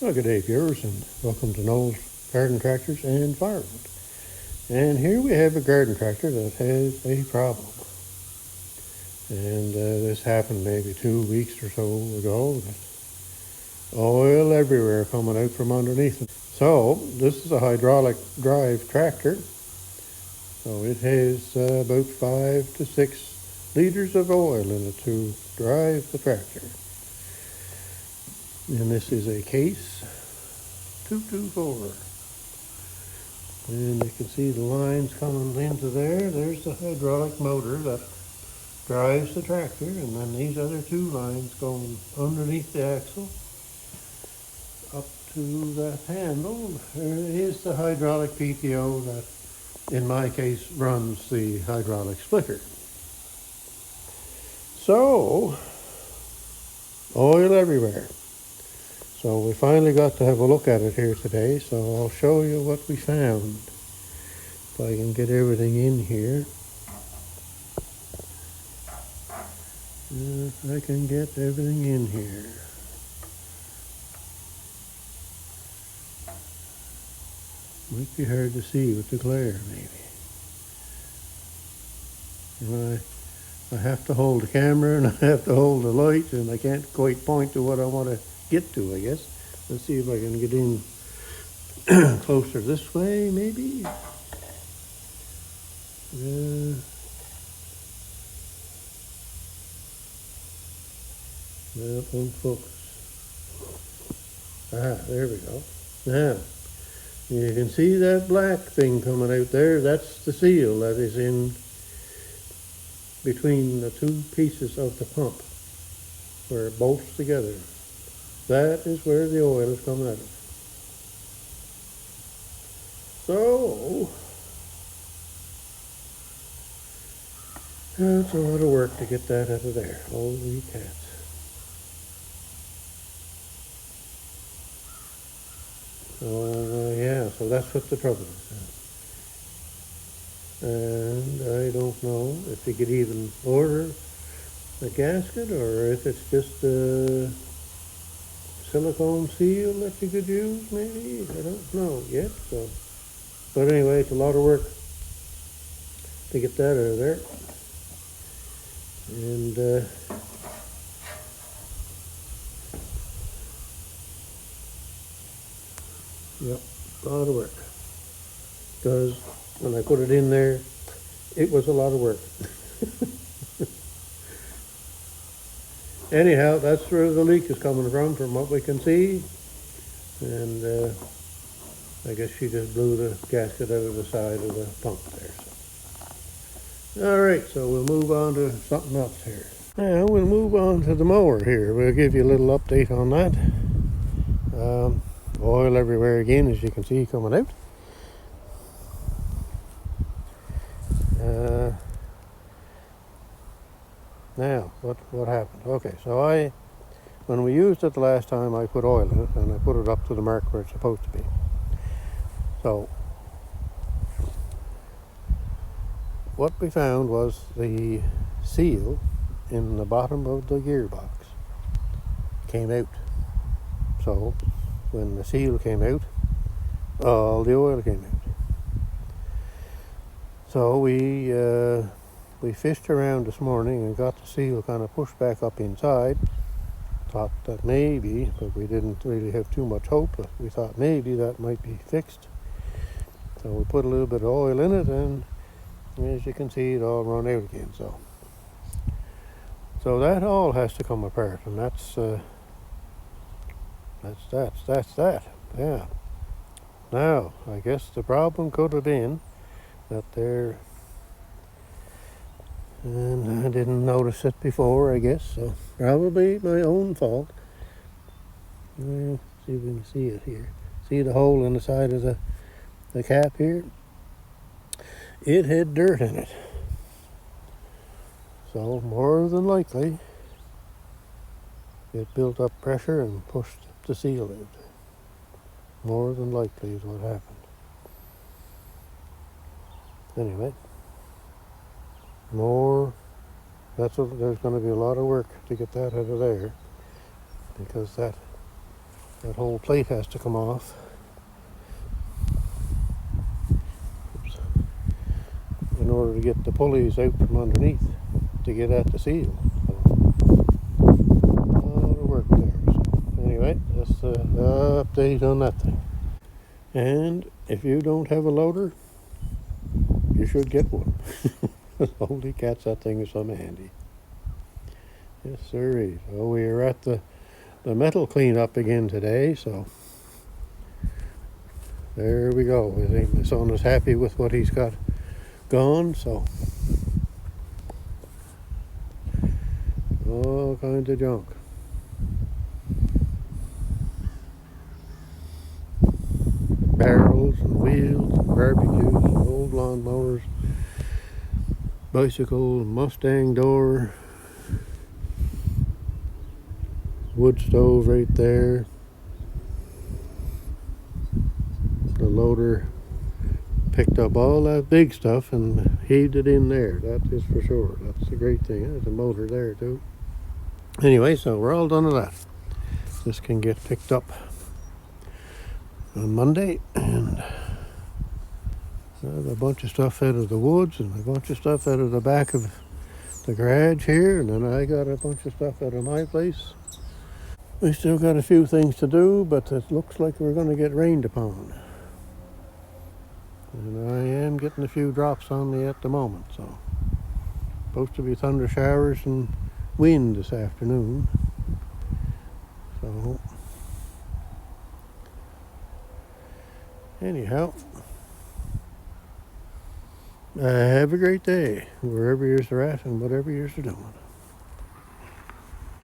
Well, good day, viewers, and welcome to Noel's Garden Tractors and Firewood. And here we have a garden tractor that has a problem. And this happened maybe 2 weeks or so ago. Oil everywhere coming out from underneath it. So this is a hydraulic drive tractor. So it has about 5 to 6 liters of oil in it to drive the tractor. And this is a case 224. And you can see the lines coming into there. There's the hydraulic motor that drives the tractor, and then these other two lines going underneath the axle up to that handle. There is the hydraulic PTO that, in my case, runs the hydraulic splitter. So, oil everywhere. So we finally got to have a look at it here today, so I'll show you what we found. If I can get everything in here. If I can get everything in here. Might be hard to see with the glare, maybe. And I have to hold the camera and I have to hold the light, and I can't quite point to what I want to get to, I guess. Let's see if I can get in closer this way, maybe. That won't focus. There we go. Now, you can see that black thing coming out there. That's the seal that is in between the two pieces of the pump where it bolts together. That is where the oil is coming out of. So, that's a lot of work to get that out of there. Holy cats. So that's what the trouble is. And I don't know if you could even order a gasket or if it's just a silicone seal that you could use, maybe. I don't know yet. So, but anyway, it's a lot of work to get that out of there. And yep, a lot of work. Because when I put it in there, it was a lot of work. Anyhow, that's where the leak is coming from what we can see. And I guess she just blew the gasket out of the side of the pump there. So. All right, so we'll move on to something else here. Now we'll move on to the mower here. We'll give you a little update on that. Oil everywhere again, as you can see, coming out. Now, what happened? Okay, so when we used it the last time, I put oil in it, and I put it up to the mark where it's supposed to be. So, what we found was the seal in the bottom of the gearbox came out. So, when the seal came out, all the oil came out. So we fished around this morning and got the seal kind of pushed back up inside. Thought that maybe, but we didn't really have too much hope, but we thought maybe that might be fixed. So we put a little bit of oil in it, and as you can see, it all run out again. So that all has to come apart, and that's that. Yeah. Now, I guess the problem could have been that there, and I didn't notice it before, I guess, so probably my own fault. See if we can see it here. See the hole in the side of the cap here? It had dirt in it. So more than likely, it built up pressure and pushed the seal out. More than likely is what happened. Anyway, there's going to be a lot of work to get that out of there, because that That whole plate has to come off. Oops. In order to get the pulleys out from underneath to get at the seal. So, a lot of work there. So anyway, that's the update on that thing. And if you don't have a loader, you should get one. Holy cats, that thing is some handy. Yes, sir. So we are at the metal cleanup again today, so there we go. I think my son is happy with what he's got gone, so all kinds of junk. Barrels and wheels and barbecues, old lawn mowers, bicycle, Mustang door, wood stove right there. The loader picked up all that big stuff and heaved it in there. That is for sure. That's the great thing. There's a motor there too. Anyway, so we're all done with that. This can get picked up on Monday, and a bunch of stuff out of the woods and a bunch of stuff out of the back of the garage here, and then I got a bunch of stuff out of my place. We still got a few things to do, but it looks like we're going to get rained upon. And I am getting a few drops on me at the moment, so supposed to be thunder showers and wind this afternoon. So anyhow, have a great day wherever you're at and whatever you're doing.